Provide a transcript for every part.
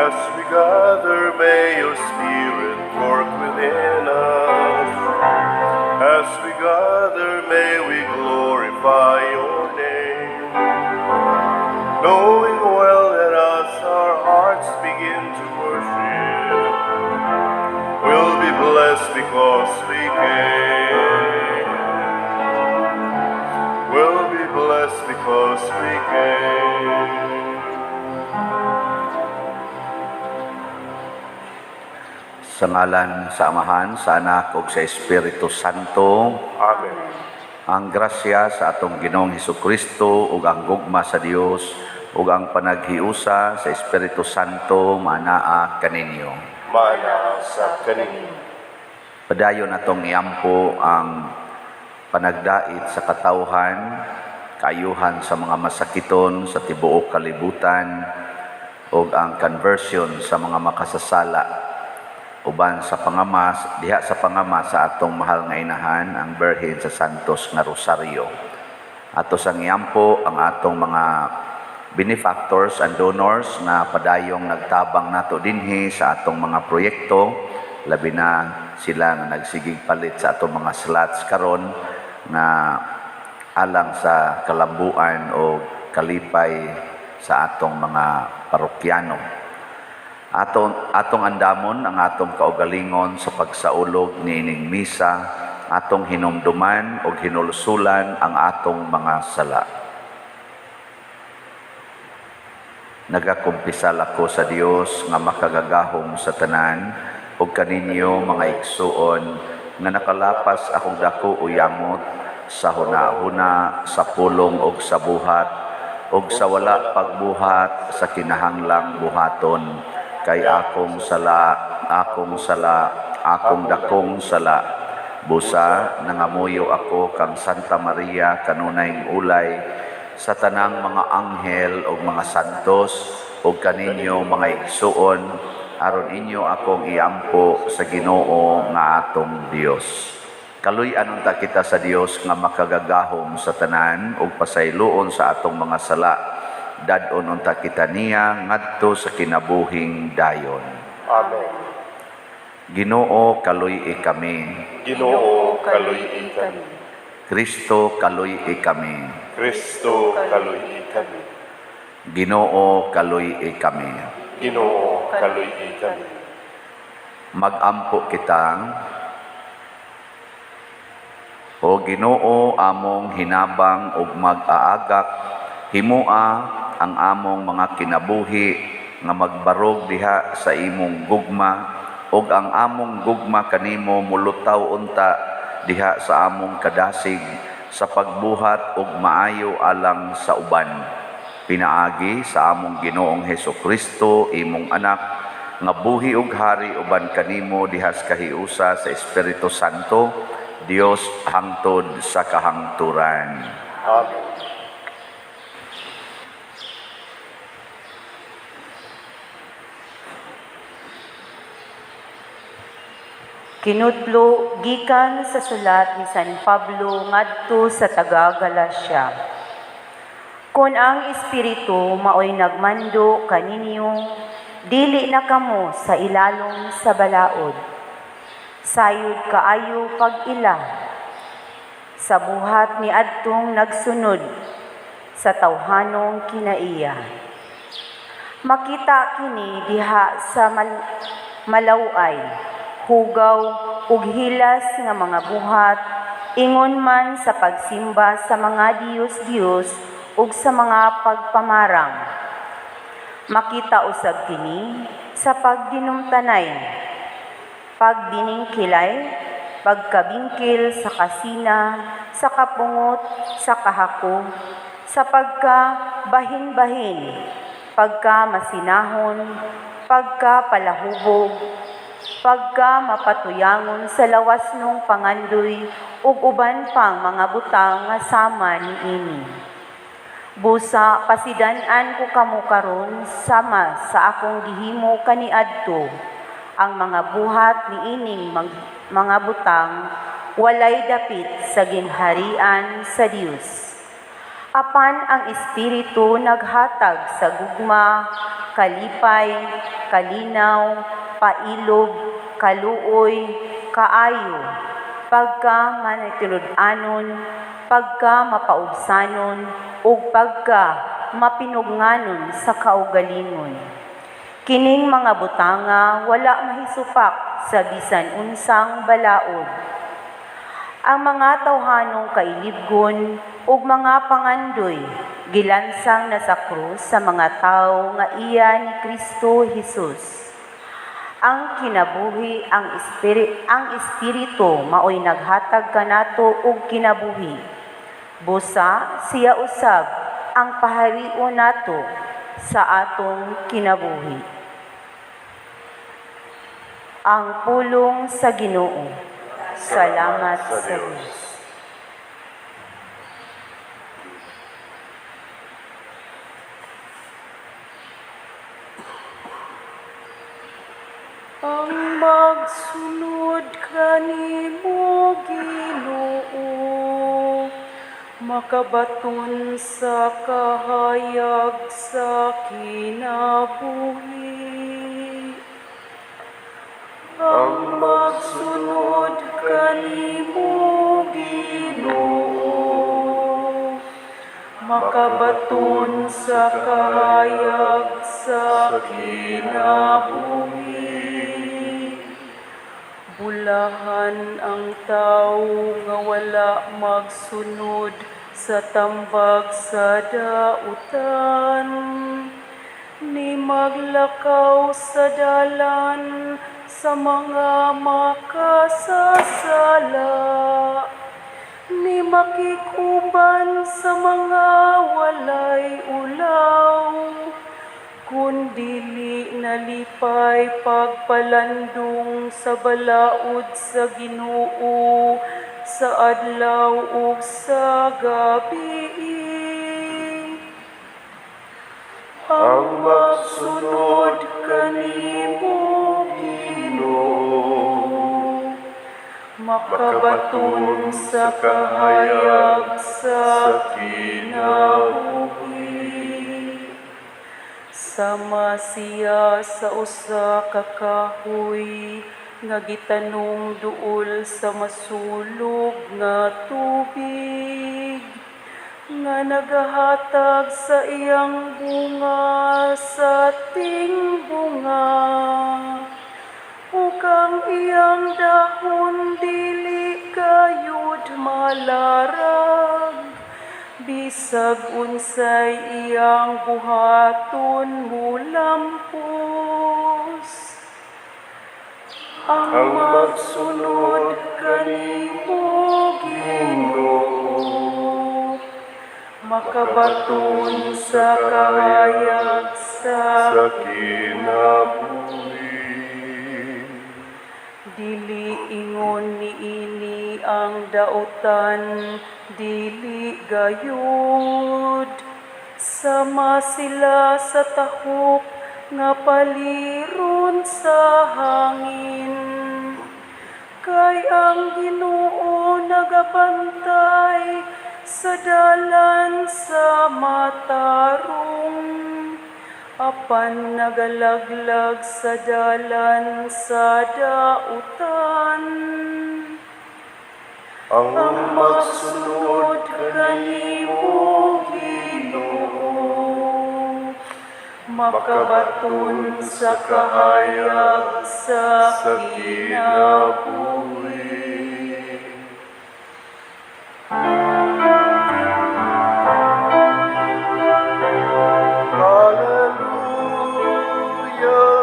As we gather, may your Spirit work within us. As we gather, may we glorify your name. Knowing well that as our hearts begin to worship, we'll be blessed because we came. We'll be blessed because we came. Sa ngalan sa Amahan, sa Anak, ug sa Espiritu Santo. Amen. Ang grasya sa atong Ginoong Hesukristo ug ang gugma sa Dios ug ang panaghiusa sa Espiritu Santo manaa kaninyo. Mana sa kaninyo. Padayon atong iampo ang panagdait sa katawhan, kaayuhan sa mga masakiton sa tibuok kalibutan ug ang conversion sa mga makasasala uban sa pangamas diha sa pangamas sa atong mahal nga inahan ang Birhen sa Santos nga Rosario. Ato sang iampo ang atong mga benefactors and donors na padayong nagtabang nato dinhi sa atong mga proyekto, labi na sila nga nagsigig palit sa atong mga slots karon na alang sa kalambuan o kalipay sa atong mga parokyano. Atong andamon ang atong kaugalingon sa pagsaulog niining misa, atong hinumduman o hinulsulan ang atong mga sala. Nagakumpisal ako sa Dios nga makagagahom sa tanan ug kaninyo mga igsuon nga nakalapas akong dako uyamot sa hunahuna, sa pulong ug sa buhat ug sa wala pagbuhat sa kinahanglang buhaton. Kay akong sala, akong dakong sala. Busa, nangamuyo ako kang Santa Maria kanunayng ulay, sa tanang mga anghel o mga santos, o kaninyo mga igsuon, aron inyo akong iampo sa Ginoo nga atong Dios. Kaluy-an unta kita sa Dios nga makagagahom sa tanan ug pasayloon sa atong mga sala. Dadon unta kita niya ngadto sa kinabuhing dayon. Amen. Ginoo kaluy-i kami. Ginoo kaluy-i kami. Kristo kaluy-i kami. Kristo kaluy-i kami. Ginoo kaluy-i kami. Ginoo kaluy-i kami. Magampo kita. O Ginoo among hinabang ug mag-aagak, himua ang among mga kinabuhi nga magbarog diha sa imong gugma ug ang among gugma kanimo mulutaw unta diha sa among kadasig sa pagbuhat ug maayo alang sa uban. Pinaagi sa among Ginoong Hesukristo imong anak nga buhi ug hari uban kanimo diha sa kahiusa sa Espiritu Santo, Dios hangtod sa kahangturan. Amen. Kinutlo gikan sa sulat ni San Pablo ngadto sa taga-Galacia. Kung ang Espiritu maoy nagmando kaninyo, dili na kamo sa ilalong sa balaod. Sayod kaayo pag-ila, sa buhat ni adtong nagsunod, sa tawhanong kinaiya. Makita kini diha sa malaway, hugaw ug hilas nga mga buhat, ingon man sa pagsimba sa mga Diyos-Diyos ug sa mga pagpamarang. Makita usab kini sa pagdinumtanay, pagdiningkilay, pagkabingkil sa kasina, sa kapungot, sa kahako, sa pagka-bahin-bahin, pagka-masinahon, pagka-palahubog, pagka-mapatuyangon sa lawas nung pangandoy ug uban pang mga butang nga sama niini. Busa pasidan-an ko kamo karon sama sa akong gihimo kaniadto, ang mga buhat niining mga butang walay dapit sa ginharian sa Dios. Apan ang Espiritu naghatag sa gugma, kalipay, kalinaw, pailog, kaluoy, kaayo, pagka manitinud-anon, pagka mapaubsanon, ug pagka mapinugnganon sa kaugalingon. Kining mga butanga wala mahisupak sa bisan unsang balaod. Ang mga tawhanong kailibgon ug mga pangandoy gilansang na sa krus sa mga tawo nga iya ni Kristo Jesus. Ang kinabuhi ang espiritu maoy naghatag kanato og kinabuhi. Busa siya usab ang paharion nato sa atong kinabuhi. Ang pulong sa Ginoo. Salamat sa Diyos. Ang magsunod kanimo Ginoo, makabaton sa kahayag sa kinabuhi. Ang magsunod kanimo Ginoo, makabaton sa kahayag sa kinabuhi. Bulahan ang tawo nga wala magsunod sa tambag sa dautan, ni maglakaw sa dalan sa mga makasasala, ni makikuban sa mga walay ulaw, kundili nalipay pagpalandong sa balaod sa Ginoo sa adlaw ug sa gabi. Ang magsunod kanimo Ginoo, makabaton sa kahayag sa kinabuhi. Sama siya sa usa ka kahoy nga gitanong duol sa masulog nga tubig, nga nagahatag sa iyang bunga sa tingbunga, ug ang iyang dahon dili kayud malarag, bisag unsay iyang buhaton mulampos. Ang magsunod kanimo Ginoo, makabaton sa kahayag sa kinabuhi. dili ingon niini ang dautan, dili gayud. Sama sila sa tahok nga paliron sa hangin. Kay ang Ginoo nagabantay sa dalan sa matarong, apan nagalaglag sa dalan sa dautan. Ang Magsunod kanimo Ginoo, makabaton sa kahayag sa kinabuhi. Hallelujah,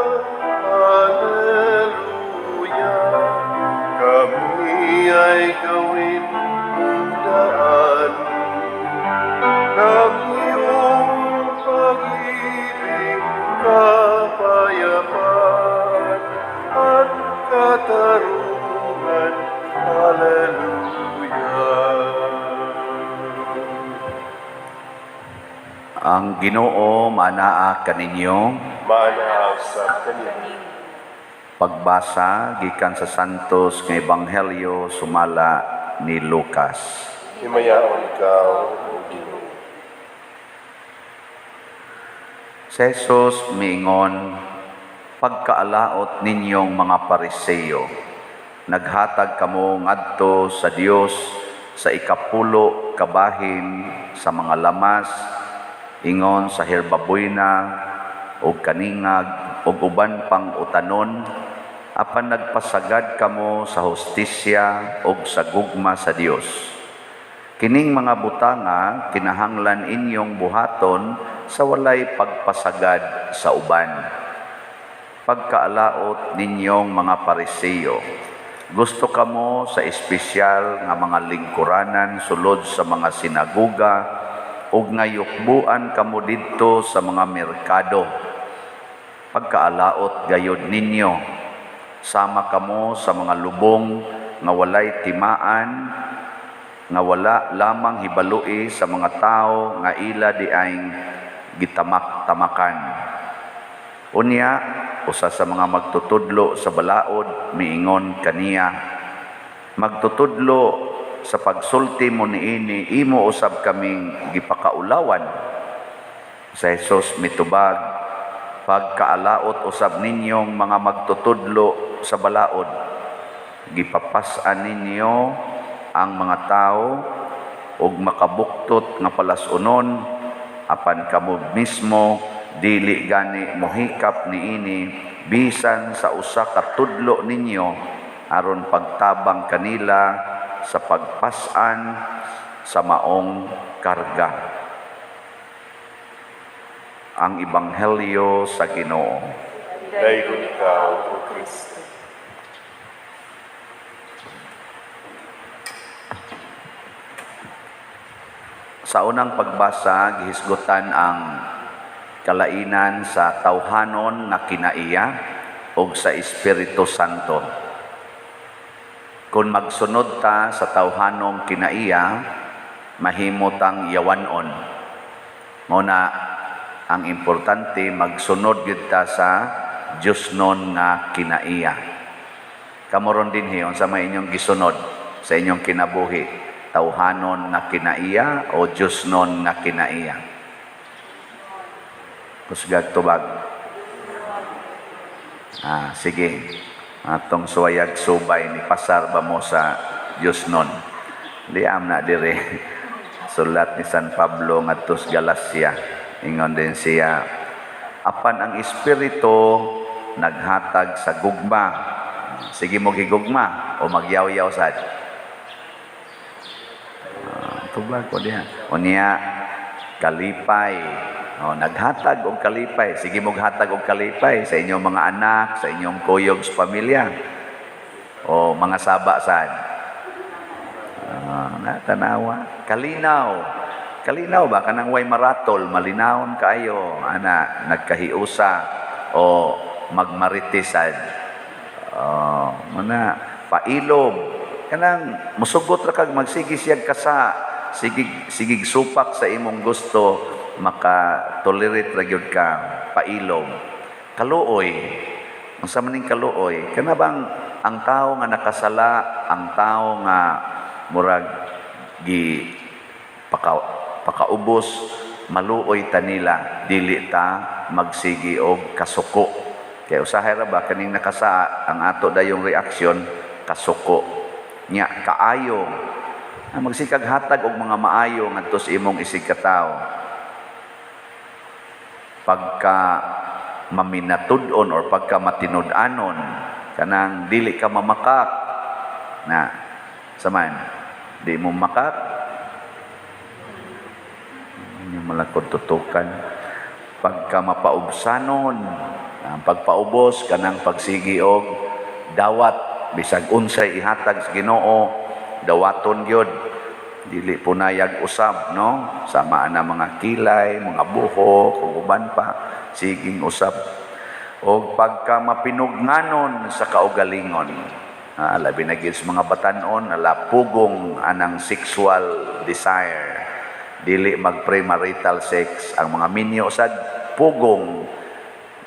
Hallelujah, kami ay gawin daan ng iyong pag-ibig, kapayapaan at katarungan. Hallelujah. Ang Ginoo manaa kaninyo. Manaw sa kanila. Pagbasa gikan sa Santos nga Ebanghelyo sumala ni Lucas. Himayaon ikaw, O Ginoo. Si Jesus miingon, pagkaalaot ninyong mga Pariseo, naghatag kamo ngadto sa Dios sa ikapulo kabahin sa mga lamas, ingon sa herbabuyna o kaningag o uban pang utanon, apan nagpasagad kamo sa hustisya o sa gugma sa Dios. Kining mga butanga kinahanglan inyong buhaton sa walay pagpasagad sa uban. Pagkaalaot ninyong mga Pariseo, gusto kamo sa espesyal nga mga lingkuranan sulod sa mga sinagoga ug ngayukbuan kamo didto sa mga merkado. Pagkaalaot gayud ninyo, sama kamo sa mga lubong nga walay timaan, nga wala lamang hibalui sa mga tao nga ila di aing gitamak-tamakan. Unya, usa sa mga magtutudlo sa balaod miingon kaniya, magtutudlo sa pagsulti mo niini, imo usab kaming gipakaulawan. Sa Jesus mitubag, pagkaalaot usab ninyong mga magtutudlo sa balaod, gipapas-an ninyo ang mga tao ug makabuktot nga palasunon, apan kamo mismo dili gani mohikap niini bisan sa usa ka tudlo ninyo aron pagtabang kanila sa pagpas-an sa maong karga. Ang Ebanghelyo sa Ginoo. Dayon ikaw, O Kristo. Sa unang pagbasa, gihisgutan ang kalainan sa tawhanon nga kinaiya o sa Espiritu Santo. Kung magsunod ta sa tawhanong kinaiya, mahimo tang yawanon. Muna, ang importante, magsunod gyud ta sa Diosnon nga kinaiya. Kamoron din hiyon sa may inyong gisunod sa inyong kinabuhi, tawhanon nga kinaiya o Diosnon nga kinaiya. Kusgag tubag. Sige. Atong suwayag subay ni pasar ba mo sa Diosnon. Diam na dire. Sulat ni San Pablo ngadto sa Galacia. Ingon din siya, apan ang Espiritu naghatag sa gugma. Sige mo gigugma o magyaw-yaw sad. Tubag ko diha. Unya kalipay. Naghatag og kalipay. Sige mo hatag og kalipay sa inyong mga anak, sa inyong kuyog sa pamilya. O mga saba sad. Natanawa. Kalinaw. Kalinaw ba? Kanang way maratol, malinawon kaayo. Ana, nagkahiusa o magmaritisad. Muna, pailob. Kanang musugot ra kag magsigi siyag kasa. Sigig supak sa imong gusto, maka-tolerate ra gyud ka, pailom. Kaluoy. Unsa man ning kaluoy? Kana bang ang tao nga nakasala, ang tao nga murag gi pakaubos, maluoy ta nila, dili ta magsigi og kasuko. Kaya usahay ra ba kaning nakasa, ang ato dayong reaksyon kasuko. Nya kaayo. Magsikag hatag og mga maayo ngadto sa imong isig ka tawo. Pagka maminatud-on or pagka matinud-anon, kanang dili ka mamakak na saman, di mo makak, hindi malakod tutukan. Pagka mapaubsanon, ang pagpaubos, kanang pagsigi og dawat, bisag unsay ihatag sa Ginoo, dawaton gyud. Dili punayag usab, no? Sama na mga kilay, mga buhok, ug uban pa, siging usab. O pagka mapinugnanon sa kaugalingon, labi na gyud sa mga batan-on, pugong anang sexual desire. Dili mag-premarital sex. Ang mga minyo sad pugong.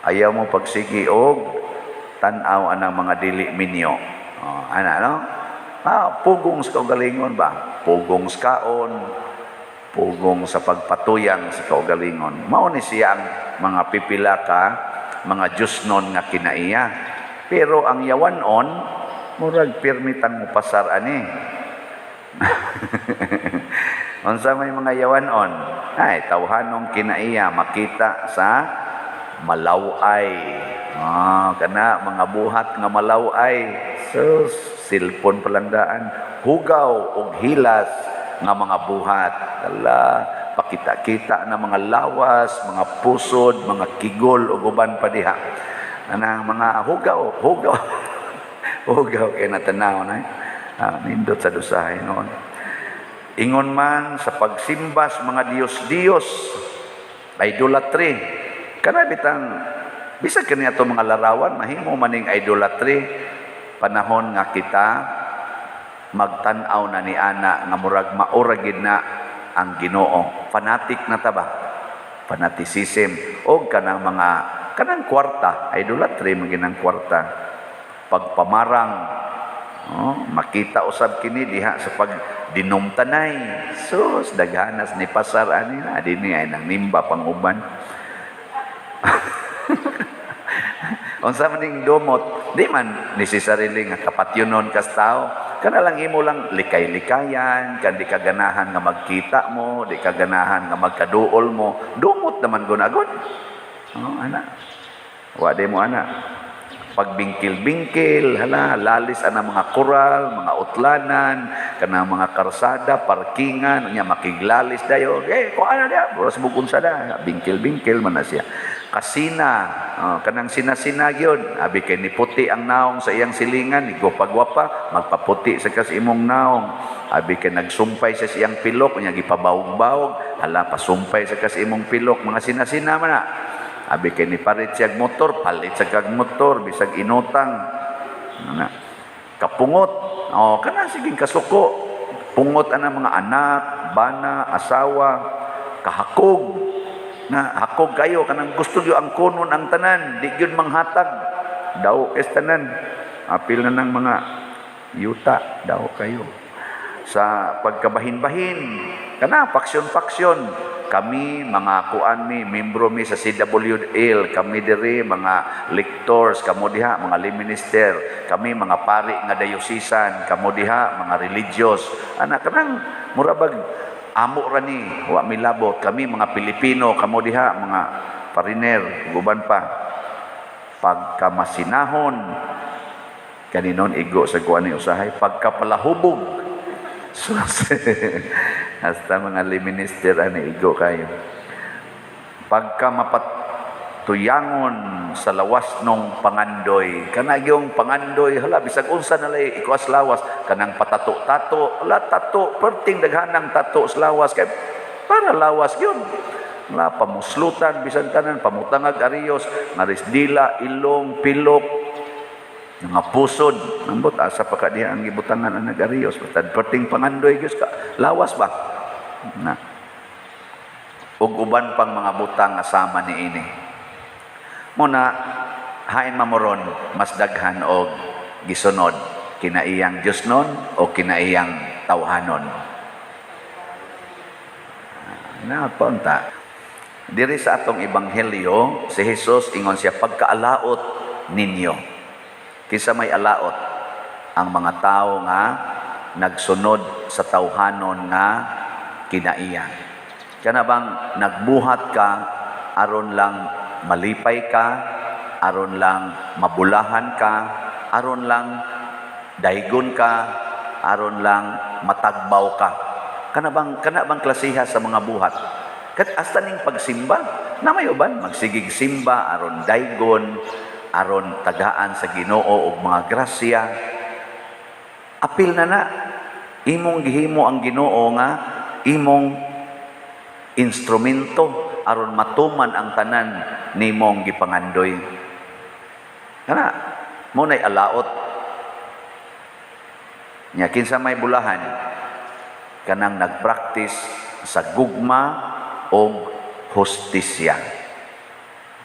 Ayaw mo pagsigi og tan-aw anang mga dili minyo. Ana, no? Pugong sa kaugalingon ba? Pugong sa kaon, pugong sa pagpatuyang sa kaugalingon. Mao ni siya ang mga pipila ka mga Diyosnon nga kinaiya. Pero ang yawanon, murag permitang mo pasar ani. Unsa may mga yawanon? Ay, tawhanong kinaiya makita sa malaway. Kana mga buhat nga malaway. So, silpon palandaan. Hugaw ug hilas nga mga buhat. Ala, pakita-kita na mga lawas, mga pusod, mga kigol ug uban pa diha. Anang mga hugaw. Hugaw kay natanaw na. Nindot sa dusahay noon. Ingon man sa pagsimbas mga Diyos-Diyos, idolatry. Kana bitang bisag kaniya to mga larawan mahimo maning idolatry panahon nga kita magtan-aw na ni ana nga murag maura gid na ang Ginoo. Fanatic na ta ba? Fanaticism o kanang kwarta, idolatry maginang kwarta. Pagpamarang, makita usab kini diha sa pagdinumtanay. Sus daghanas ni pasar ani na dinhi ay nang nimba panguban. Unsa man ning dumot, di man necessarily nga kapatyonon kas tao. Kana lang imo lang likay-likayan, kan di kaganahan nga magkita mo, di kaganahan nga magkaduol mo. Dumot naman gunagod. Ana. Wa de mo ana. Pagbingkil-bingkil, lalis ana mga koral, mga utlanan, kana mga karsada, parkingan, nya makiglalis dayo. Ko ana dia, puras bugon sada, bingkil-bingkil man na siya. Kasina, kanang sinasina gyud, abi kay ni puti ang naong sa iyang silingan, igwapa-gwapa, magpaputi sa kas imong naong. Abi kay nagsumpay sa iyang pilok, nya gipabawog-bawog, pasumpay sa kas imong pilok, mga sinasina man na. Abi kay ni parit siyag motor, palit sa kag motor, bisag inutang. Kapungot, kana siging kasuko. Pungot ana mga anak, bana, asawa, kahakog. Na hakog kayo kanang gusto niyo ang kunon ang tanan, di gyud manghatag. Daw kes tanan. Apil na ng mga yuta, daw kayo. Sa pagkabahin-bahin, kana paksyon-paksyon. Kami mga kuan membro mi sa CWL, kami diri mga lectors, kamo diha mga lay minister, kami mga pari nga dayosisan, kamo diha mga religious. Ana kanang murabag amo ra ni wa milabot, kami mga Pilipino, kamo diha mga pariner, guban pa. Pagkamasinahon kaninon igo sa kuan ni usahay, pagkapalahubog. So, hasta mga lay minister ani igo kayo. Pagka mapatuyangon sa lawas nung pangandoy, kana yung pangandoy bisag unsa na lay ikuas lawas, kanang patato-tato, tato perting daghanang tato sa lawas kay para lawas yun. Pamuslutan bisan tanan, pamutangag ariyos, marisdila, ilong, pilok, mga pusod, nambot asa pa ka diha ang gibutangan ang nag-ariyos, basta perting pangandoy gyud ka lawas ba na ug uban pang mga butang nga sama niini. Muna hain mamoron mas daghan og gisunod kinaiyang Diosnon o kinaiyang tawhanon. Na punta diri sa atong ebanghelyo si Jesus ingon siya, pagkaalaot ninyo. Kinsa may alaot? Ang mga tao nga nagsunod sa tawhanon nga kinaiya. Kana bang nagbuhat ka aron lang malipay ka, aron lang mabulahan ka, aron lang daygon ka, aron lang matagbaw ka. Kana bang klasiha sa mga buhat? Kat hasta ning pagsimba, na may uban magsigig simba aron daygon, aron tagaan sa Ginoo og mga grasya. Apil na imong gihimo ang Ginoo nga imong instrumento aron matuman ang tanan nimong gipangandoy. Kana mo nay alaot nya kinsa may bulahan kanang nagpractice sa gugma og hustisya.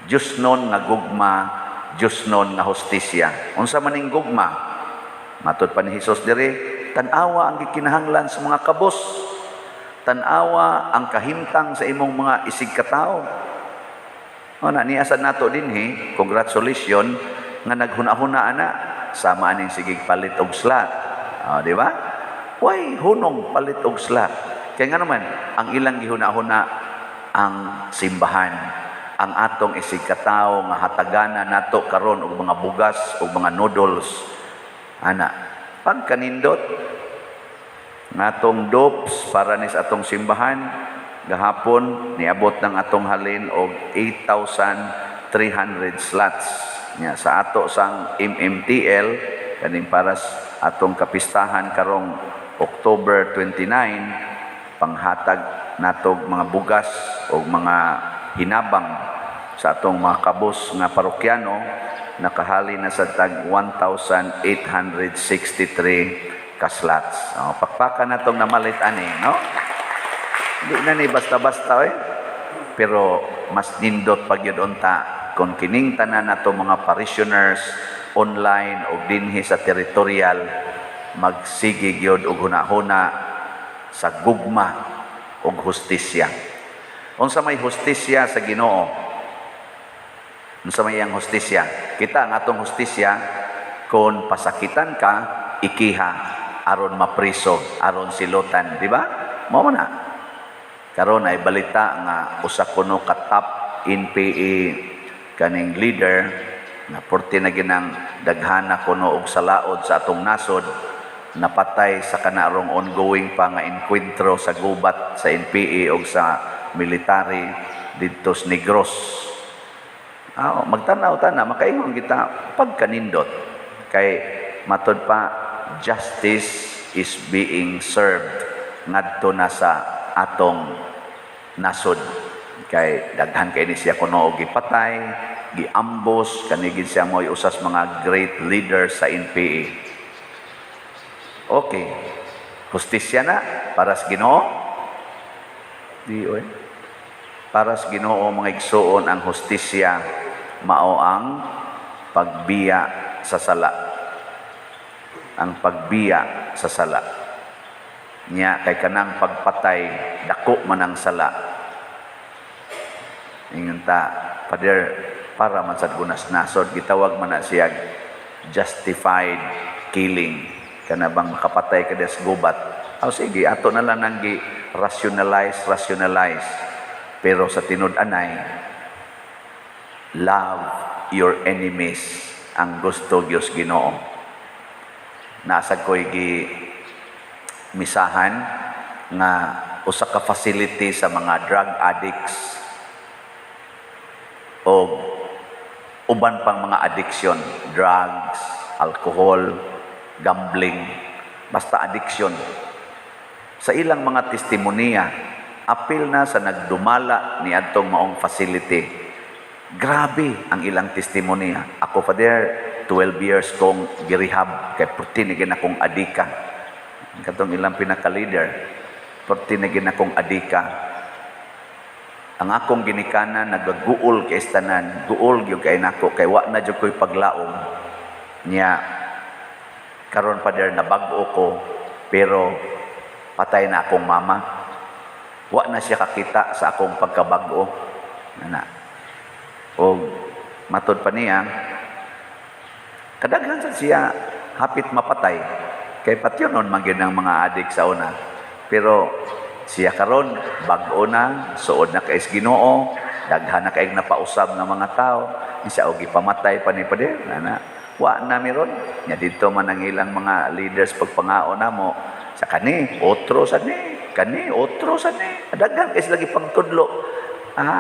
Diosnon nga gugma, Diosnon nga hustisya. Unsa man ning gugma? Matud pa ni Hesus diri, tan-awa ang gikinahanglan sa mga kabus. Tanawa ang kahimtang sa imong mga isig katao. O na, niyasan nato din congratulations nga naghuna-huna ana. Sama aning sigig palit og slot. Di ba? Why hunong palit og slot? Kaya nga naman, ang ilang gihuna-huna ang simbahan. Ang atong isig katao nga hatagana nato karon og mga bugas og mga noodles. Ana, pagkanindot natong dopes para ni sa atong simbahan gahapon niabot ng atong halin og 8,300 slots nya sa ato sang MMTL kaning para sa atong kapistahan karong October 29 panghatag natog mga bugas o mga hinabang sa atong mga kabos nga parokyano nakahali na sa tag 1,863 ka-slots. Pakpakan na itong namalit ani, no? Hindi na ni basta-basta, Pero mas nindot pag yun unta kung kining tanan na itong mga parishioners online o dinhi sa teritorial magsigig yun o huna-huna sa gugma o hustisya. Unsa may hustisya sa Ginoo? Unsa may ang hustisya? Kita ang atong hustisya kung pasakitan ka, ikiha aron mapriso, aron silutan, di ba? Mao na. Karon ay balita nga usa kuno ka top NPA kaning leader na porti na ginang daghana kuno og salaod sa atong nasod napatay sa kanarong ongoing pa nga enkwentro sa gubat sa NPA og sa military didto sa Negros. Magtanaw-tanaw makaingon kita pagkanindot kay matud pa justice is being served ngadto na sa atong nasod kay daghan kay ni siya kuno og gipatay giambos kanigid siya mo'y usas mga great leaders sa NPA. Okay, hustisya na para sa Ginoo di para sa Ginoo mga igsuon ang hustisya mao ang pagbiya sa sala. Ang pagbiya sa sala niya kay kanang pagpatay dako man ang sala ingon ta Father para man sad gunas nasod gitawag man na siya justified killing kana bang makapatay ka des gubat sige ato na lang nang gi rationalize pero sa tinud-anay love your enemies ang gusto Dios Ginoo. Nasa ko'y misahan nga usa ka facility sa mga drug addicts o uban pang mga addiction, drugs, alcohol, gambling, basta addiction. Sa ilang mga testimonya, apil na sa nagdumala ni adtong maong facility. Grabe ang ilang testimonya. Ako, Father, 12 years kong girehab kay pertinigin akong adika. Katong ilang pinaka-leader, pertinigin akong adika. Ang akong ginikanan nagaguol kay istanan, guol gyud kay nako kay wa na jud koy paglaom niya. Karon Father nabag-o ko pero patay na akong mama. Wa na siya kakita sa akong pagkabag-o. O matod pa niya kadaghan sa siya hapit mapatay kay patyonon man gyud ang mga adik sa una pero siya karon bag-o na suod na kay Ginoo daghan na kay napausab ng mga tao siya og gipamatay pa ni Pader wa na meron nya dito man ang ilang mga leaders pagpangao namo sa kani otro sa ni kani otro sa ni daghan kay lagi pagtudlo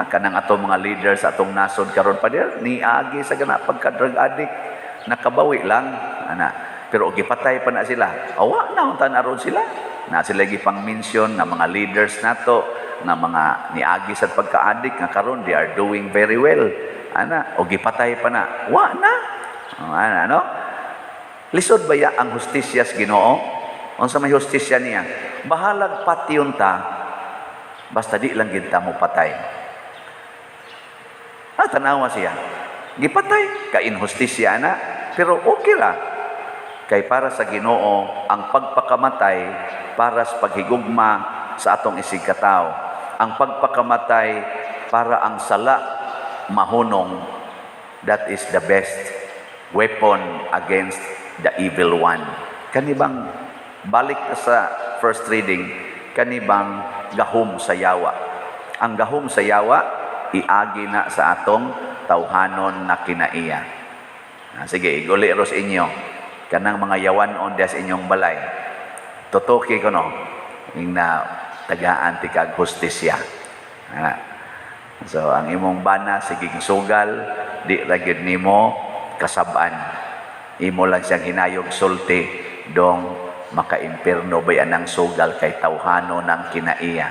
kanang atong mga leaders atong nasod karon Pader ni agi sa gana pagka drug addict nakabawi lang pero gipatay pa na sila awa na unta naron sila na sila gipang mention na mga leaders nato na mga niagi sa pagka-addict nga karon they are doing very well o gipatay pa na wa na no lisod baya ang hustisya sa Ginoo unsa may hustisya niya bahalag patyon ta basta di lang gid ta mo patay tanawa siya gipatay ka inhustisya na pero okay ra kay para sa Ginoo ang pagpakamatay para sa paghigugma sa atong isigkataw. Ang pagpakamatay para ang sala mahunong, that is the best weapon against the evil one. Kanibang balik ka sa first reading, kanibang gahom sa yawa. Ang gahom sa yawa iagi na sa atong tawhanon na kinaiya. Sige, iguli ros inyo kanang mga yawanon des inyong balay. Tutuki ko no na tagaan ti kag hustisya. So ang imong bana siging sugal di ra gyud nimo kasab-an. Imo lang siyang hinayog sulti dong maka-impierno bay anang sugal kay tawhano ng kinaiya.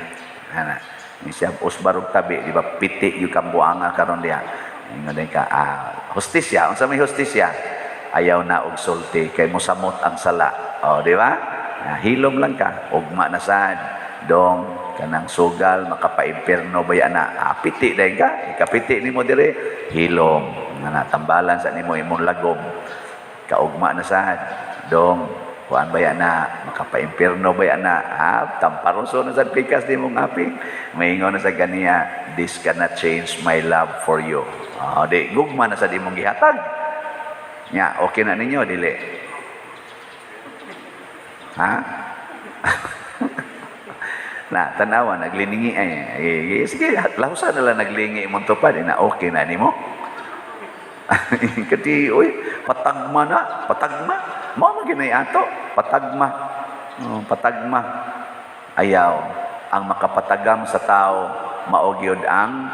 Siya usbarog tabi, di ba? Piti yung kambuanga karon diha. Ingon ka, hustisya. Unsa may hustisya? Ayaw na og sulti kay mosamot ang sala. Di ba? Hilom lang ka, ugma na sad dong kanang sugal makapa-impierno bay ana. Piti dai ka, ikapiti nimo dire, hilom. Nga tambalan sa nimo imong lagom. Kaugma na sad dong kuan bay ana makapa-impierno bay ana. Tamparoso na sad pikas nimo ngaping. Maingon na sa ganiya, this cannot change my love for you. Di gugma na sad imong gihatag. Nya, okay na ninyo dili. Na tanawa nagliningi ay sige lahusan na lang naglingi imong tupad na okay na nimo. Kati oy patagma mo maginay ato patagma ayaw ang makapatagam sa tao mao gyud ang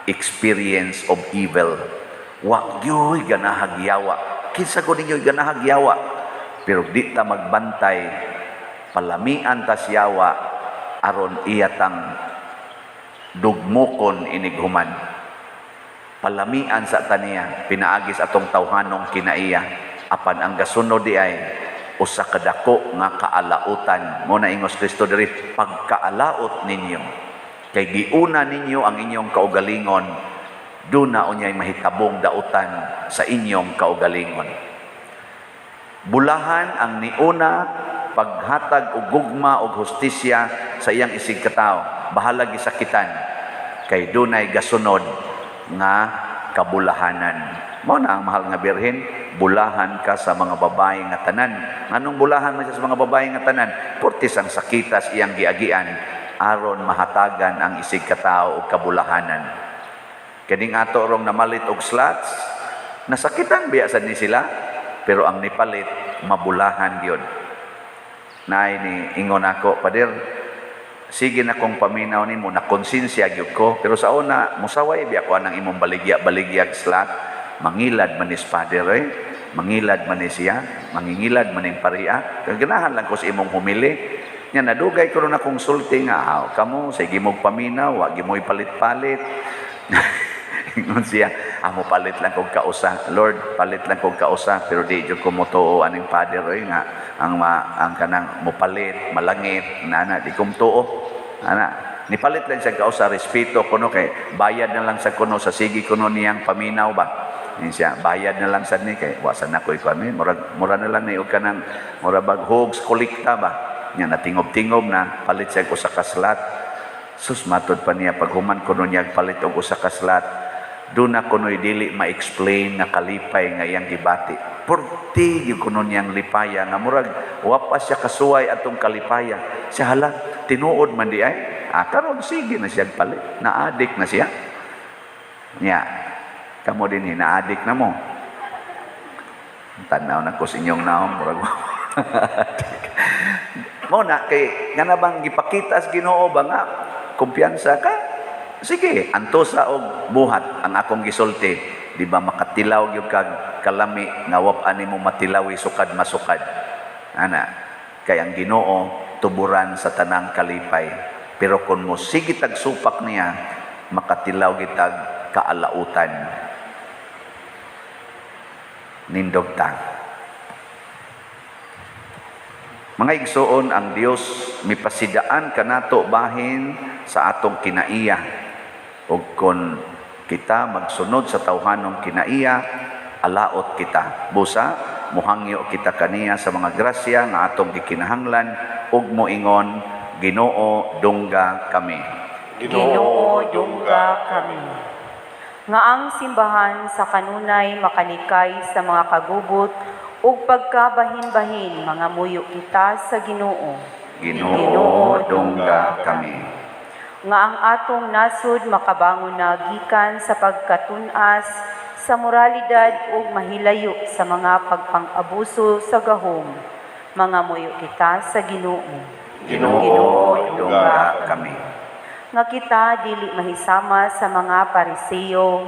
experience of evil. Wa gyud ganahag yawa, kinsa ko ninyo ganahag yawa, pero di ta magbantay palamian ta siyawa aron iyatang dugmokon inighuman. Palamian sa taniya pinaagis atong tawhanong kinaiya apan ang gasunod di ay usa ka dako nga kaalautan. Mo na ingos Kristo diri, pagkaalaot ninyo kay giuna ninyo ang inyong kaugalingon, duna unyay mahitabong dautan sa inyong kaugalingon. Bulahan ang niuna paghatag og gugma og hustisya sa iyang isigkatawo, bahala gisakitan kay dunay gasunod nga kabulahanan. Mao na ang mahal nga birhen, bulahan ka sa mga babae nga tanan. Nganong bulahan man siya sa mga babae nga tanan? Portis ang sakitas iyang giagian aron mahatagan ang isig katao og kabulahanan. Kining ato rong namalit og slots, nasakitan biya sad ni sila, pero ang nipalit mabulahan gyud. Nay ni ingon ako, pader, sige na kong paminaw nimo na konsensya gyud ko, pero sa una musaway biya ko anang imong baligya slot. Mangilad man ni Father mangilad man ni siya, mangingilad man ning pariya. Kaganahan lang ko sa imong humili. Nya nadugay ko ron akong sulti nga, kamo sige mo paminaw, wa gi mo ipalit-palit. Ingon siya, amo palit lang kog kausa. Lord, palit lang kog kausa, pero di jud ko motuo aning Father nga ang kanang mopalit, malangit, nana di ko motuo. Ana, nipalit lang siya kausa, respeto kuno kay bayad na lang sa kuno sa sige kuno niyang paminaw ba. Siya bayad na lang sad ni kay wasan na ko ikon mura na lang ni og kanang mura bag hogs kolekta ba nya natingob-tingob na palit siya og usa ka slot. Sus matod pa niya paghuman kuno niya palit og usa ka slot, duna kunoy dili ma-explain na kalipay nga iyang gibati. Porti gyud kuno niyang lipaya nga murag wa pa siya kasuway atong kalipaya. Siya hala tinuod man di ay karon sige na siya palit, naadik na siya nya. Kamu din hinaadik na mo. Tanaw na ko sa inyong naong murag mo na kay nga na bang gipakita sa Ginoo ba nga kumpiyansa ka? Sige, antosa og buhat ang akong gisulti. Di ba makatilaw gyud kag kalami nga wap-an nimo matilawi sukad masukad. Ana, kay ang Ginoo tuburan sa tanang kalipay. Pero kung mo sige tag supak niya, makatilaw gitag kaalautan. Nindog ta. Mga igsoon, ang Dios mipasidaan kanato bahin sa atong kinaiya. Ug kun kita magsunod sa tawhanong kinaiya, alaot kita. Busa, muhangyo kita kaniya sa mga grasya nga atong gikinahanglan ug moingon, Ginoo dungga kami. Ginoo dungga kami. Nga ang simbahan sa kanunay makalikay sa mga kagubot ug pagkabahin-bahin mga muyo kita sa Ginoo. Ginoo dungga kami. Nga ang atong nasud makabangon na gikan sa pagkatunas sa moralidad ug mahilayo sa mga pagpang-abuso sa gahom. Mga muyo kita sa Ginoo. Ginoo dungga kami. Nga kita dili mahisama sa mga Pariseo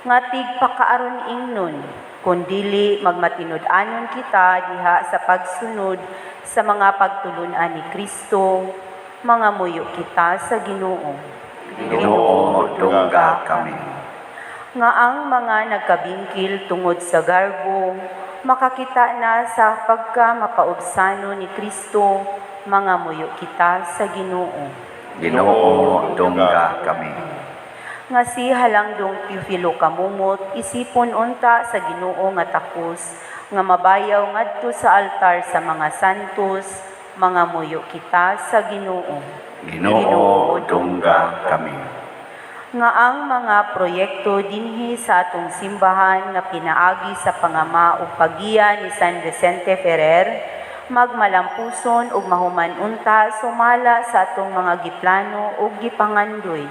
nga tigpakaaron ingnon kundili magmatinud-anon kita diha sa pagsunod sa mga pagtulun-an ni Kristo. Mga muyo kita sa Ginoo. Ginoo dungga kami. Nga ang mga nagkabingkil tungod sa garbo makakita na sa pagka mapaubsano ni Kristo. Mga muyo kita sa Ginoo. Ginoo dungga kami. Nga si Halangdong Teofilo kamumot, isipon unta sa Ginoo nga takos, nga mabayaw ngadto sa altar sa mga santos, mga muyo kita sa Ginoo. Ginoo dungga kami. Nga ang mga proyekto dinhi sa atong simbahan nga pinaagi sa pangama ug pagiya ni San Vicente Ferrer, magmalampuson ug mahuman unta sumala sa atong mga giplano ug gipangandoy.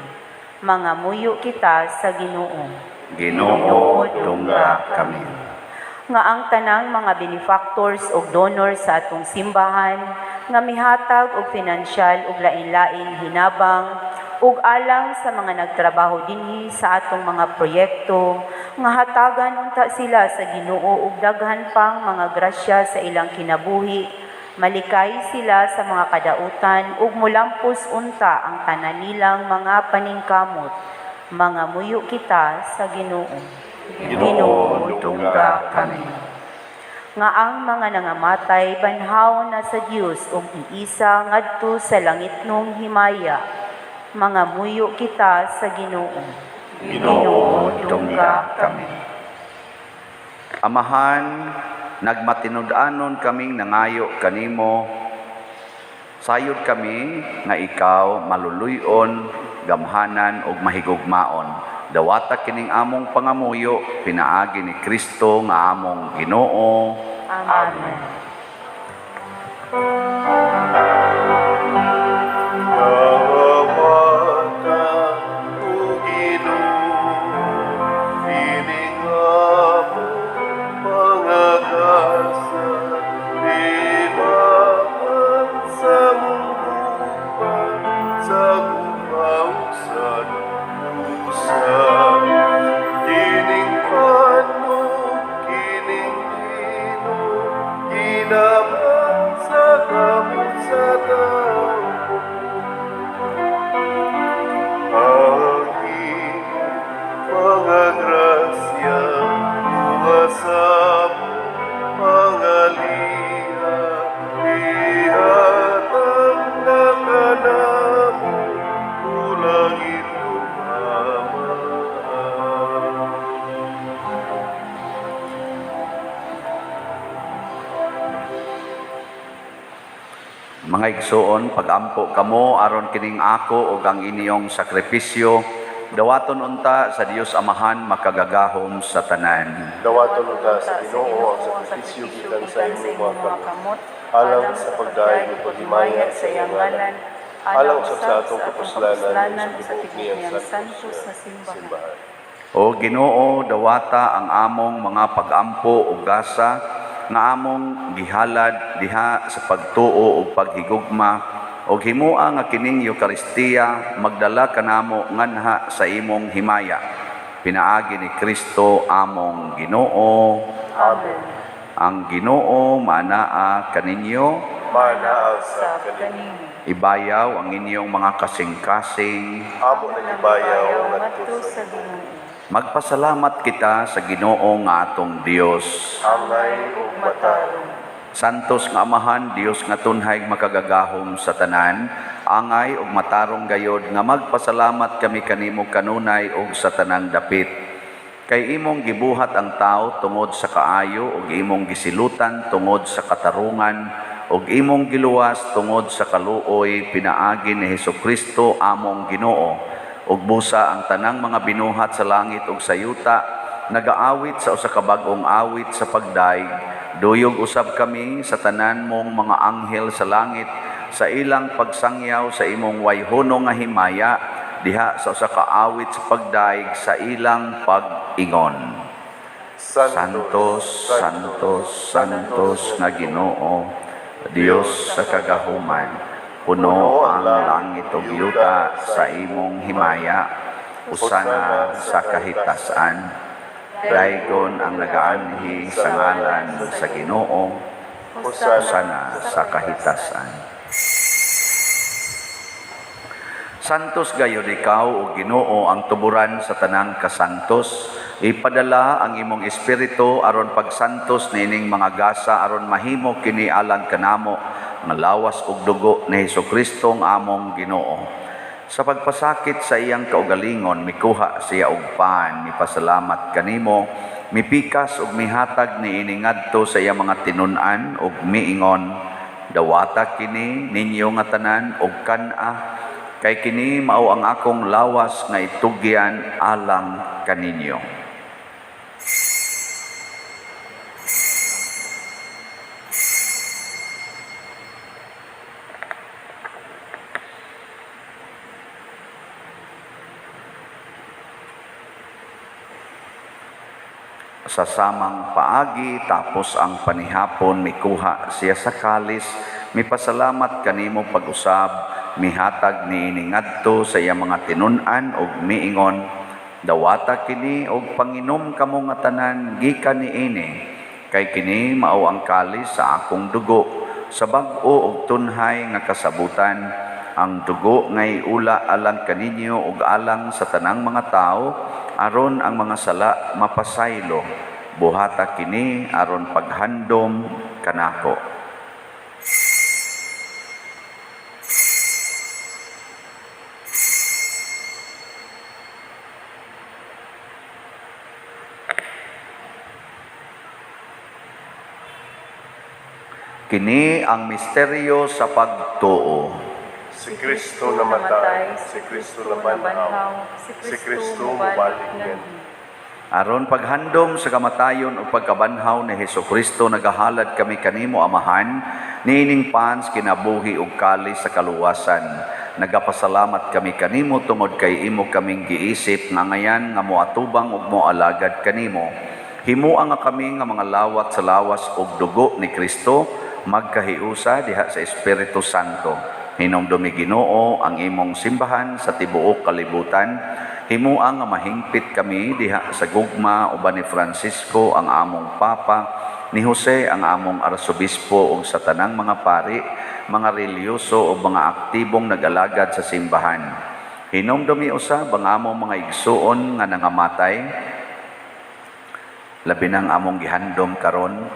Mga muyo kita sa Ginoo. Ginoo dungga kami. Nga ang tanang mga benefactors ug donors sa atong simbahan nga mihatag og pinansyal ug lain-lain hinabang ug alang sa mga nagtrabaho dinhi sa atong mga proyekto nga hatagan unta sila sa Ginoo ug daghan pang mga grasya sa ilang kinabuhi, malikay sila sa mga kadautan ug mulampos unta ang tanan nilang mga paningkamot. Mga muyo kita sa Ginoo. Ginoo dungga kami. Nga ang mga nangamatay banhaw na sa Dios ug iisa ngadto sa langitnong himaya. Mga muyo kita sa Ginoo. Ginoo dungga kami. Amahan, nagmatinud-anon kaming nangayo kanimo. Sayod kami nga ikaw maluluyon, gamhanan ug mahigugmaon. Dawata kining among pangamuyo, pinaagi ni Kristo nga among Ginoo. Amen. Mga igsoon, pagampo kamo aron kining ako ug ang inyong sakripisyo, dawaton unta sa Dios Amahan makagagahom sa tanan. Dawaton unta sa Ginoo ang sakripisyo gikan sa imong mga kamot, alang sa pagdayon ug paghimaya sa iyang ngalan, alang sa atong kapuslanan ug sa tibok niyang santos na simbahan. O Ginoo, dawata ang among mga pagampo ug gasa nga among gihalad diha sa pagtuo ug paghigugma ug himua nga kining Eucharistia magdala kanamo nganha sa imong himaya. Pinaagi ni Kristo among Ginoo. Amen. Ang Ginoo manaa kaninyo. Manaa sa kanimo. Ibayaw ang inyong mga kasing-kasing. Amo na gibayaw ngadto sa Ginoo. Magpasalamat kita sa Ginoo nga atong Dios. angay ug matarong. Santos nga Amahan, Dios nga tunhay makagagahom sa tanan, angay ug matarong gayod nga magpasalamat kami kanimo kanunay ug sa tanang dapit. Kay imong gibuhat ang tao tungod sa kaayo ug imong gisilutan tungod sa katarungan ug imong giluwas tungod sa kaluoy pinaagi ni Hesukristo among Ginoo, ug busa ang tanang mga binuhat sa langit ug sa yuta nagaawit sa usa ka bag-ong awit sa pagdaig. Duyog usab kami sa tanan mong mga anghel sa langit sa ilang pagsangyaw sa imong wayhono nga himaya diha sa usa ka awit sa pagdaig sa ilang pag-ingon. Santos, Santos, Santos nga Ginoo, Dios sa kagahuman, puno ang langit ug yuta sa imong himaya, usana sa kahitasan. Daygon ang nagaanhi sa ngalan sa Ginoo, usana sa kahitasan. Santos gayud ikaw o Ginoo ang tuburan sa tanang kasantos. Ipadala ang imong espiritu aron pagsantos nining mga gasa aron mahimo kini alang kanamo nga lawas ug dugo ni Hesukristo ang among Ginoo. Sa pagpasakit sa iyang kaugalingon mikuha siya og pan, mipasalamat kanimo, mipikas ug mihatag niini ngadto sa iyang mga tinun-an ug miingon, dawata kini ninyo nga tanan og kan-a, kay kini mao ang akong lawas nga itugyan alang kaninyo. Sa samang paagi tapos ang panihapon mikuha siya sa kalis, mipasalamat kanimo pag-usab, mihatag niini ngadto sa iyang mga tinun-an ug miingon, dawata kini og panginom kamo nga tanan gikan niini, kay kini mao ang kalis sa akong dugo, sa bag-o ug tunhay nga kasabutan, ang dugo ngay ula alang kaninyo ug alang sa tanang mga tao, aron ang mga sala mapasaylo. Buhata kini aron paghandom kanako. Kini ang misteryo sa pagtuo. Si Kristo namatay, si Kristo nabanhaw, si Kristo mubalik ngan. Aron paghandom sa kamatayon o pagkabanhaw ni Hesukristo, nagahalad kami kanimo Amahan, niining pans kinabuhi ug kalis sa kaluwasan. Nagapasalamat kami kanimo tungod kay imo kaming giisip nga ngayan nga moatubang ug moalagad kanimo. Himuang nga kami nga mga lawat sa lawas ug dugo ni Kristo, magkahiusa diha sa Espiritu Santo. Hinumdumi Ginoo ang imong simbahan sa tibuok kalibutan. Himuang nga mahingpit kami diha sa gugma uban ni Francisco ang among Papa, ni Jose ang among Arsobispo ug sa tanang mga pari, mga relyoso o mga aktibong nag-alagad sa simbahan. Hinumdumi usab ang among mga igsuon nga nangamatay, labi nang among gihandom karon.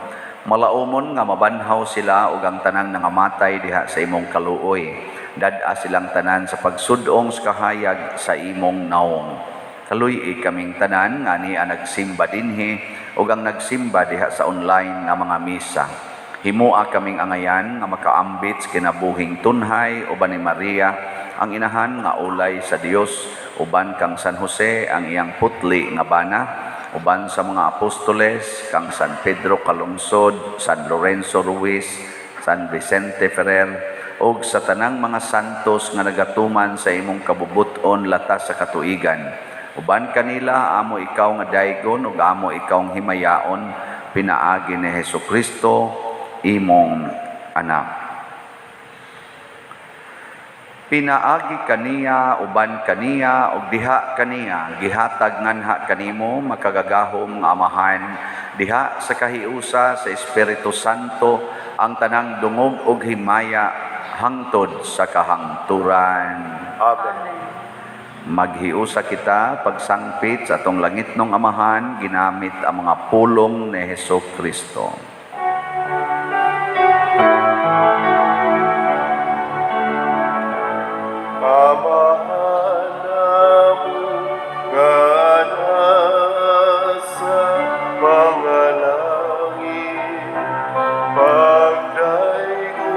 Malaumon nga mabanhaw sila ug ang tanang nangamatay diha sa imong kaluoy. Dad-a silang tanan sa pagsudong sa kahayag sa imong naong. Kaluy kaming tanan nga niya nagsimba dinhi ug ang nagsimba diha sa online nga mga misa. Himua kaming angayan nga makaambit sa kinabuhing tunhay uban ni Maria ang inahan nga ulay sa Dios, uban kang San Jose ang iyang putli nga bana, uban sa mga apostoles kang San Pedro Calungsod, San Lorenzo Ruiz, San Vicente Ferrer, ug sa tanang mga santos nga nagatuman sa imong kabubuton latas sa katuigan. Uban kanila amo ikaw nga daygon ug amo ikaw himayaon, pinaagi ni Hesukristo imong anak. Pinaagi kaniya uban kaniya ug diha kaniya gihatag nganha kanimo makagagahom nga Amahan, diha sa kahiusa sa Espiritu Santo ang tanang dungog ug himaya hangtod sa kahangturan. Amen. Maghiusa kita pagsangpit sa atong langitnong Amahan ginamit ang mga pulong ni Hesukristo. Pagdaigo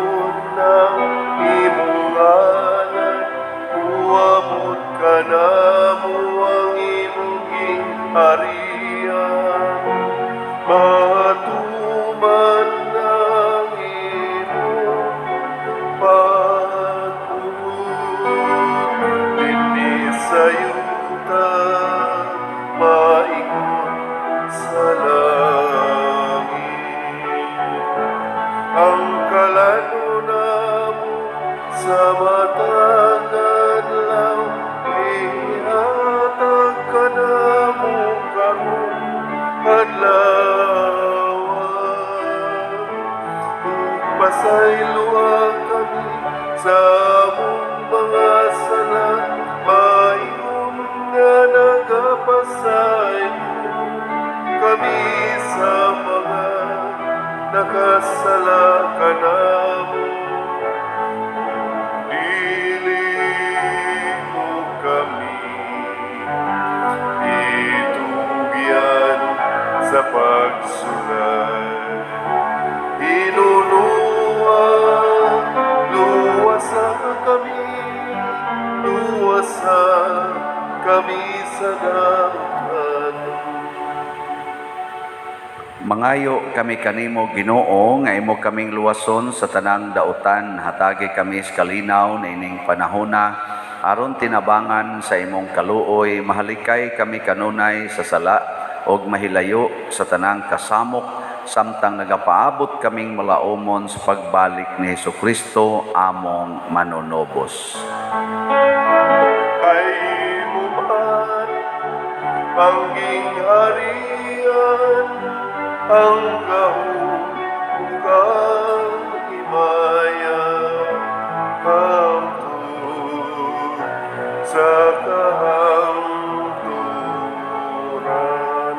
matuman ng iyong pag-uwi. Hindi sayuta maingon sa langit. Ang kalanunam sa matag adlaw, ihatag ka na mo karong adlawan. Pasayloa kami sa among mga sala, maingon nga nagapasaylo kami sa mga nakasala ka namo. Dili mo kami itugyan sa pagsulay. Inunuan, luwasa kami, luwasa kami sa dagat. Mangayo kami kanimo Ginoo nga imo kaming luwason sa tanang dautan, hatagi kami sa kalinaw na ining panahona aron tinabangan sa imong kaluoy, mahalikay kami kanunay sa sala og mahilayo sa tanang kasamok samtang nagapaabot kaming malaumon sa pagbalik ni Hesukristo among manunobos. Kay mo man ang gingharian, ang kahulugan himaya hangtod sa kahangturan.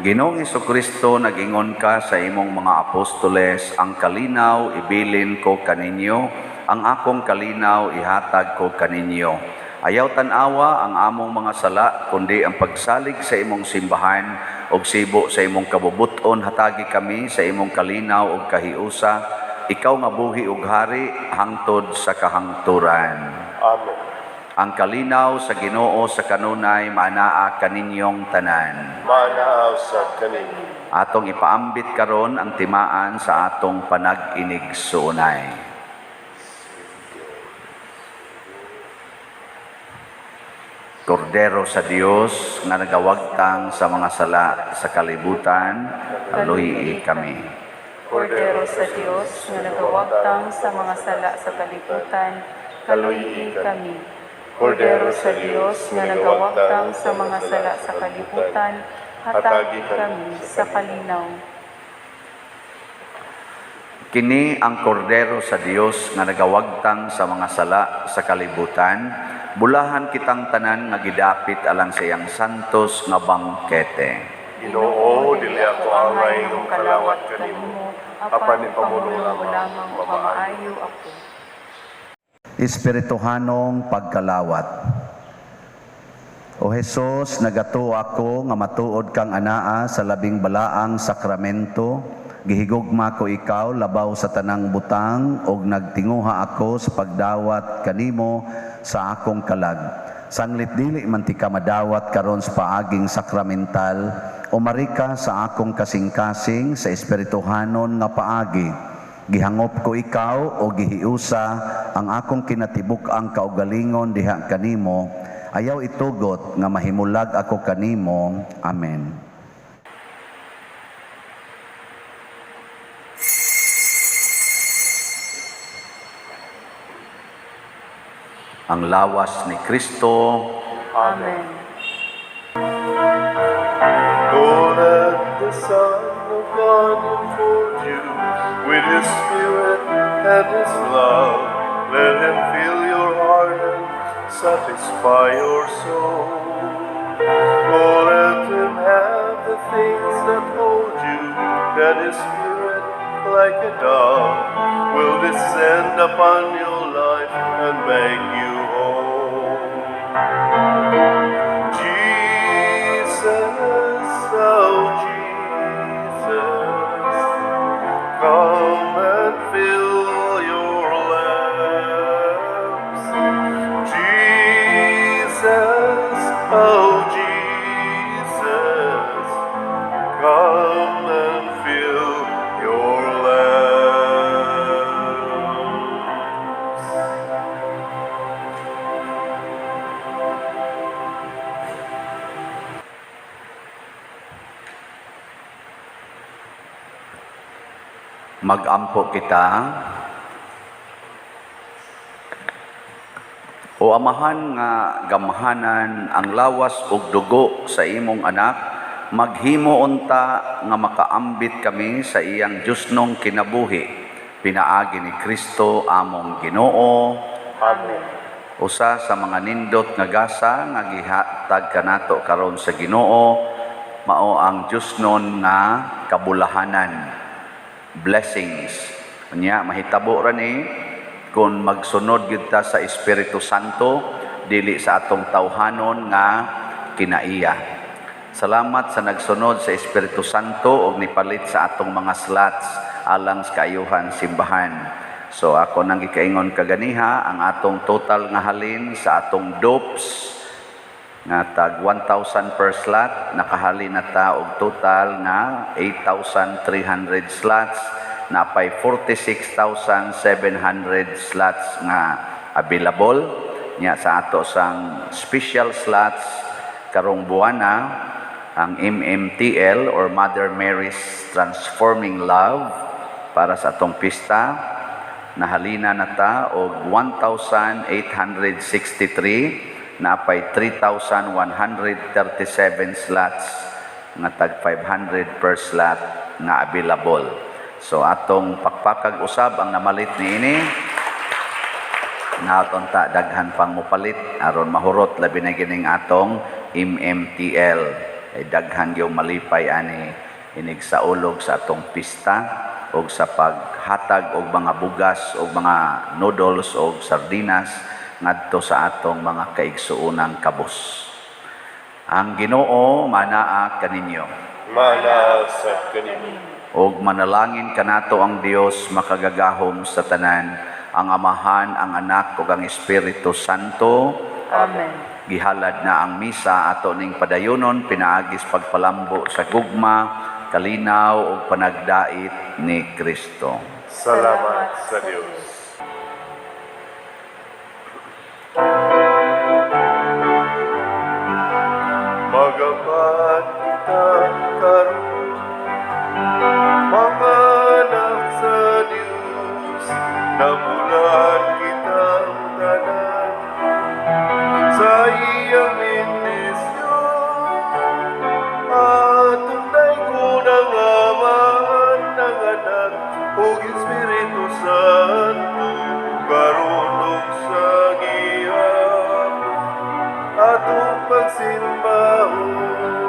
Ginoong Hesukristo, nag-ingon ka sa imong mga apostoles, ang kalinaw ibilin ko kaninyo, ang akong kalinaw ihatag ko kaninyo. Ayaw tanawa ang among mga sala, kundi ang pagsalig sa imong simbahan og sibo sa imong kabubuton, hatagi kami sa imong kalinaw og kahiusa, ikaw nga buhi ug hari hangtod sa kahangturan. Amen. Ang kalinaw sa Ginoo sa kanunay maanaa kaninyong tanan. Manaaw sa kanin. Atong ipaambit karon ang timaan sa atong panag-inig suunay. Kordero sa Dios nga nagawagtang sa mga sala sa kalibutan, kaluhi kami. Kordero sa Diyos nga nagawagtang sa mga sala sa kalibutan, kaluyi kami. Kordero sa Diyos nga nagawagtang sa mga sala sa kalibutan, hatagi kami sa kalinaw. Kini ang kordero sa Dios nga nagawagtang sa mga sala sa kalibutan, bulahan kitang tanan nga gidapit alang sa iyang santos nga bangkete. Ginoo, dili ako angay ng kalawat kanimo, apan ipamulo lamang mamaayo ako. Espirituhanong pagkalawat. O Jesus, nagato ako nga matuod kang anaa sa labing balaang sakramento, gihigugma ko ikaw labaw sa tanang butang og nagtinguha ako sa pagdawat kanimo sa akong kalag. Sanglit dili man ti ka madawat karon sa paaging sakramental, o marika sa akong kasing-kasing sa espirituhanon nga paagi. Gihangop ko ikaw o gihiusa ang akong kinatibuk ang kaugalingon diha kanimo, ayaw itugot nga mahimulag ako kanimo. Amen. Ang lawas ni Kristo. Amen. Lord, let the Son of God enfold you with His Spirit and His love. Let Him fill your heart and satisfy your soul. Oh, let Him have the things that hold you, that His Spirit, like a dove, will descend upon your life and make you whole. Jesus, oh Jesus, come and fill your lamps. Jesus, oh Jesus, Magampo kita. O Amahan nga gamhanan ang lawas ug dugo sa imong anak, maghimo unta nga makaambit kami sa iyang Diosnong kinabuhi, pinaagi ni Kristo among Ginoo. Amen. Usa sa mga nindot nga gasa nga gihatag kanato karon sa Ginoo mao ang Diosnon nga kabulahanan, blessings. Unya mahitabo ra ni kung magsunod gyud ta sa Espiritu Santo dili sa atong tawhanon nga kinaiya. Salamat sa nagsunod sa Espiritu Santo ug nipalit sa atong mga slots alang sa kaayuhan simbahan. So ako nang gikaingon kaganiha ang atong total nga halin sa atong dopes nga tag 1,000 per slot, nakahalin na ta og total nga 8,300 slots, napay 46,700 slots nga available nya sa ato sang special slots karong buwana ang MMTL or Mother Mary's Transforming Love para sa atong pista. Nahalina na ta og 1,863, napay 3,137 slots nga tag 500 per slot nga available. So atong pakpakag usab ang namalit niini. Naton ta daghan pang mopalit aron mahurot labi na gining atong MMTL. Ay daghan gyud malipay ani inig sa ulog sa atong pista og sa paghatag og mga bugas og mga noodles og sardinas ngadto sa atong mga kaigsuonang kabus. Ang Ginoo manaa kaninyo. Mana sa kanimo. Og manalangin kanato ang Dios makagagahom sa tanan, ang Amahan, ang Anak ug ang Espiritu Santo. Amen. Gihalad na ang misa ato ning padayonon pinaagis pagpalambo sa gugma, kalinaw ug panagdait ni Kristo. Salamat sa Dios. Magapan kita karon, mga anak sa Diyos, namulan kitang tanan sa iyang bendisyon. At tunay ko ng Amahan, ng Anak, o Espiritu Santo, karunong sa gihapon, atong pagsimbahon.